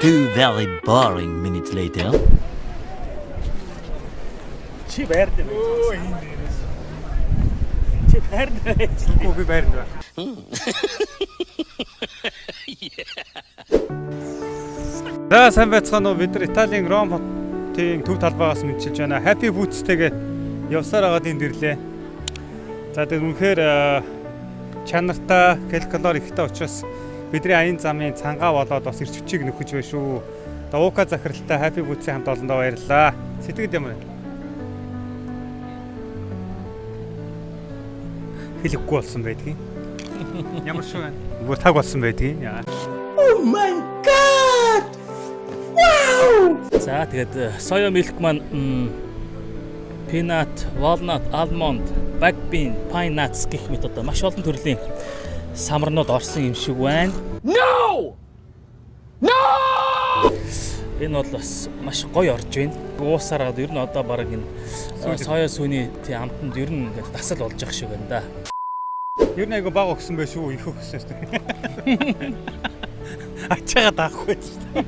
Two very boring minutes later. Чи байрд байна. Чи байрд байна. Үгүй би байрд байна. За сайн байцгаана уу. Бид нар Италийн Ром хотын төв талбайгаас мэдчилж байна. Happy Boots-тэйгээ явсаар байгаа энд ирлээ. За тэгээд үнэхээр чанартай калори ихтэй учраас бидний аян замын цангаа болоод бас ирч хүчийг нөхөж байна шүү. Уука захиралтай Happy Boots-ийн хамт олондоо баярлалаа. Сэтгэл юм байна. Хэлэхгүй болсон байдгийг. Ямар шүү вэ? Бүр таг болсон байдгийг. Oh my god! Wow! За тэгээд soya milk маань peanut, walnut, almond, black bean, pine nuts гэх мэт одоо маш олон төрлийн самарнууд орсон юм шиг байна. No! No! Энэ бол бас маш гоё орж байна. Уусараад ер нь одоо баг энэ соёо сүүний амтанд ер нь ингээд дасал болж ах шиг байна да. Ер нь айгу баг өгсөн байх шүү, их өгсөн шүү. Ачаага даахгүй шүү.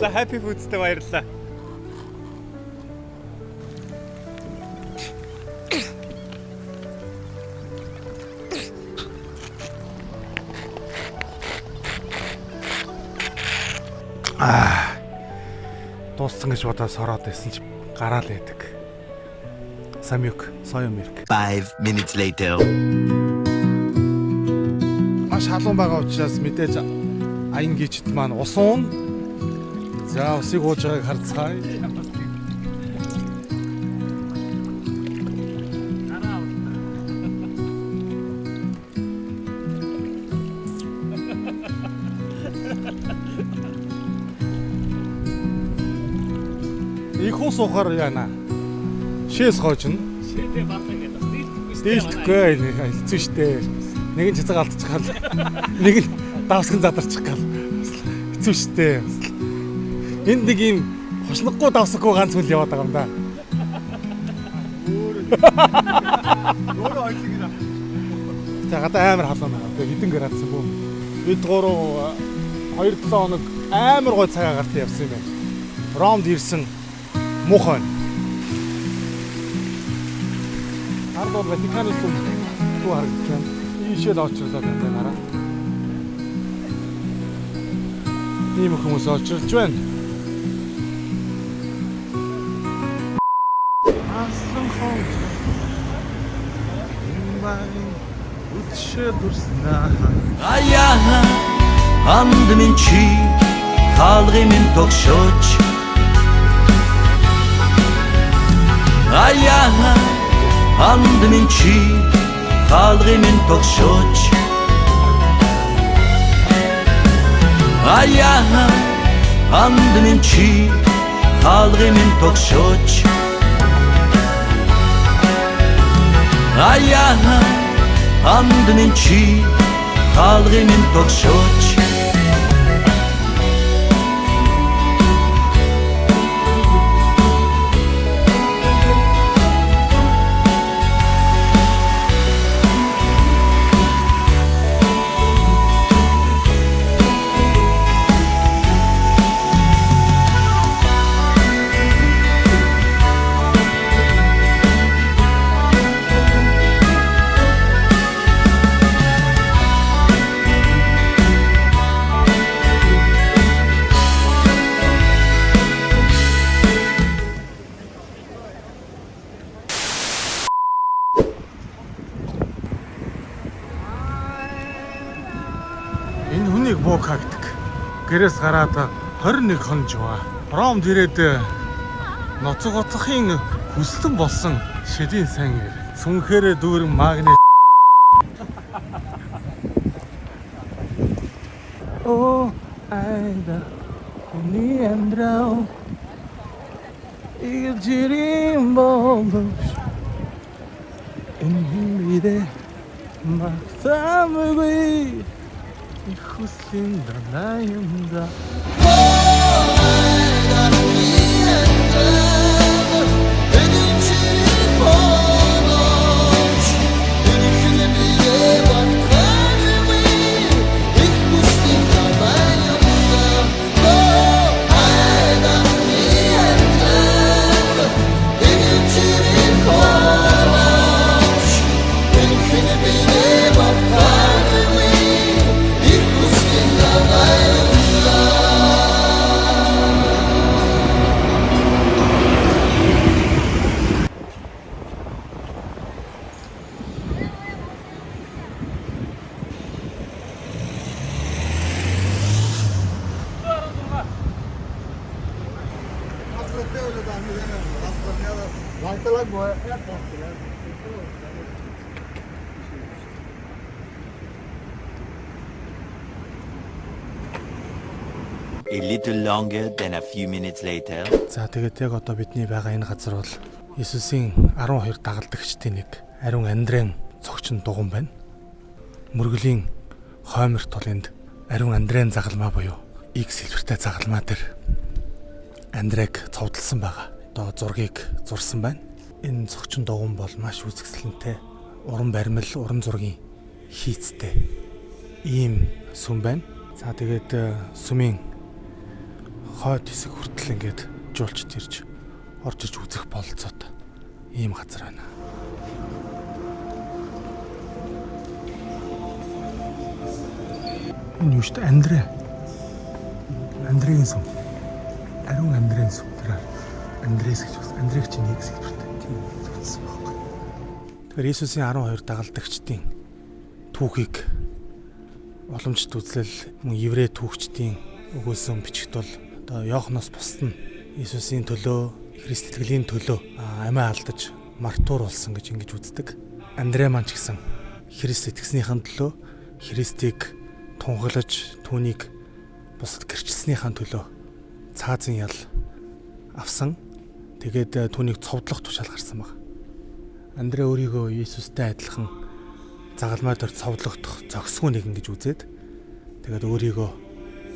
За Happy Boots-тэй баярлалаа. Дууссан гэж бодоод сороод байсан ч гараал байдаг. Самюк, soya milk. 5 minutes later. Маш халуун байгаа учраас мэдээж аян гिचд маань ус уун. За усыг ууж байгааг харцгаая. Их ус ухаар яана. Шээс гоожно. Шээдээ баатаа гэдэг бас Дээлдэхгүй хэцүү шттэ. Нэг нь цэцэг алдчих гал. Нэг нь давсган задарчих гал. Хэцүү шттэ. Энд нэг юм хослоггүй давсаггүй ганц үл яваад байгаа юм да. Өөрөө ойлгийг нэ. За гадаа амар халуун байгаа. Тэгээ хэдэн градус юм бүү? Бид 2-7 хоног амар гой цагаа гарт явсан юм байна. Ромд ирсэн муухай. Ардор Ватиканы сүм туу харагдаж байна. Ийшээ л очрлоо байна хараа. Ийм хүмүүс очрлж байна. Асан хон. Мань үтшээ дурснаа. Аяа анд минь чи хаалгын минь тогшооч. Аяа анд минь чи хаалгын минь тогшооч. Аяа анд минь чи хаалгын минь тогшооч. Аяа анд минь чи хаалгын минь тогшооч. Түүхийг Бука гэдэг. Гэрээс гараад 21 хон жива. Ромд ирээд ноцог гоцохын хүслэн болсон шидийн сан ир. Сүнхээр дүүрэн магнит. Оо айда ни эндрау игжирим бомбш инхириде максамгүй хүслийн данаямда A little longer than a few minutes later. За тэгээд яг одоо бидний байгаа энэ газар бол Иесусийн 12 дагалдагчдын нэг ариун Андрен цогчин дугуйн байна. Мөргөлийн хойморт бол энд ариун Андрен загалмаа буюу X хэлбэртэй загалмаа дээр Андрэг цовдлсон байгаа. Одоо зургийг зурсан байна. Энэ цогчин дугуйн бол маш үзэсгэлэнтэй, уран баримл, уран зургийн хийцтэй ийм сүм байна. За тэгээд сүмийн хойд хэсэг хүртэл ингээд жуулчд ирж орж иж үзэх бололцоод ийм газар байна. Энэ юу ч Андрегийн сүм. Ариун Андрен сүм тэр Андрес гэж бас Андрек чинь нэг хэлбэртэй тийм зүгтсэн байхгүй. Тэгэхээр Иесусийн 12 дагалдагчдын түүхийг уламжлалт үзлэл мөн еврей түүхчдийн өгүүлсэн бичигт бол одоо Иоханоос бусд нь Иесусийн төлөө, Христ итгэлийн төлөө амиа алдаж мартуур болсон гэж ингэж үздэг. Андре маань ч гэсэн Христ итгэснийхэн төлөө, Христийг тунхаглаж түүнийг бусад гэрчилснийхэн төлөө цаазын ял авсан. Тэгээд түүнийг цовдлох тушаал гарсан баг. Андре өөрийгөө Иесустай адилхан загалмай дээр цовдлогдох зохисгүй нэгэн гэж үзээд тэгээд өөрийгөө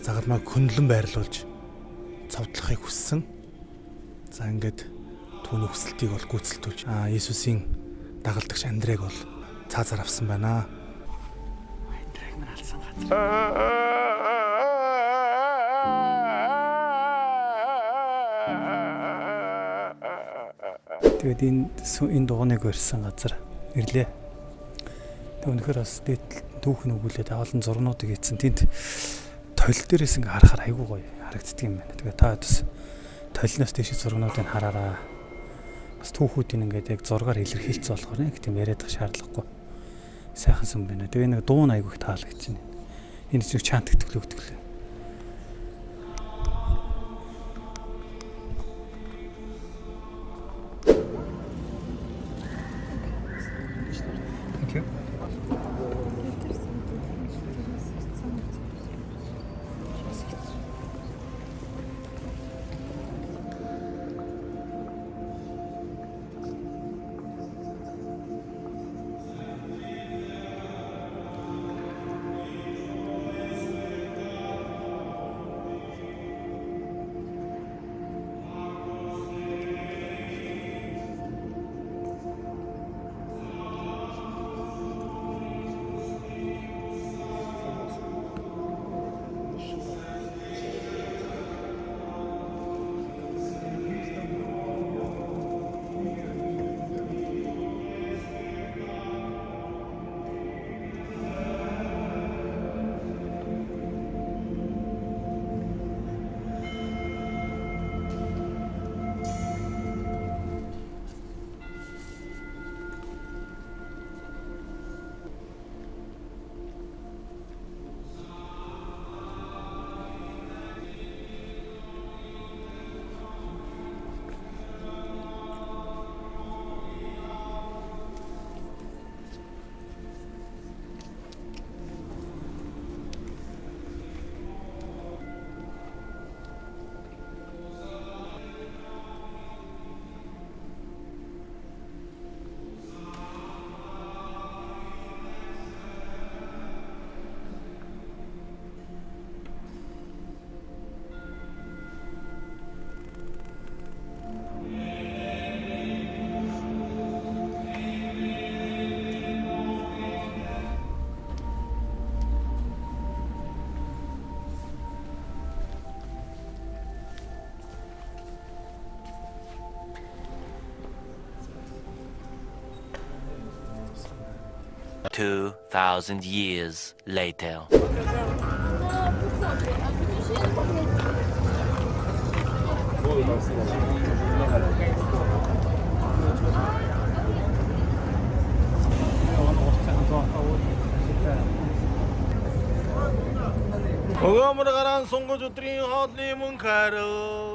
загалмайг хөндлөн байрлуулж цовдлохыг хүссэн. За ингээд түүний хүсэлтийг бол гүйцэлдүүлж Иесусийн дагалдагч Андрег бол цаазаар авсан байна. Андрэг мань алсан газар. Тэгээд энэ дугуйныг өрсөн газар ирлээ. Тэг үнэхээр бас дээд түүх нүгүүлээд олон зургнуудыг хийсэн. Тэнд толь дээрээс ингээ харахаар айгүй гоё харагддаг юм байна. Тэгээ та бас толиноос дэше зургнуудыг хараараа. Бас түүхүүдийн ингээд яг зургаар илэрхийлсэн болохоор нэг тийм яриад байгаа шаардлагагүй. Сайхан сүм байна. Тэгээ нэг дуун айгүйх таалагдчихэв. Энэ чинь чант тэтгэлөгдөг лээ. 2,000 years later. Өгөөмөр гараан сунгаж өдрийн хоолны мөн хараа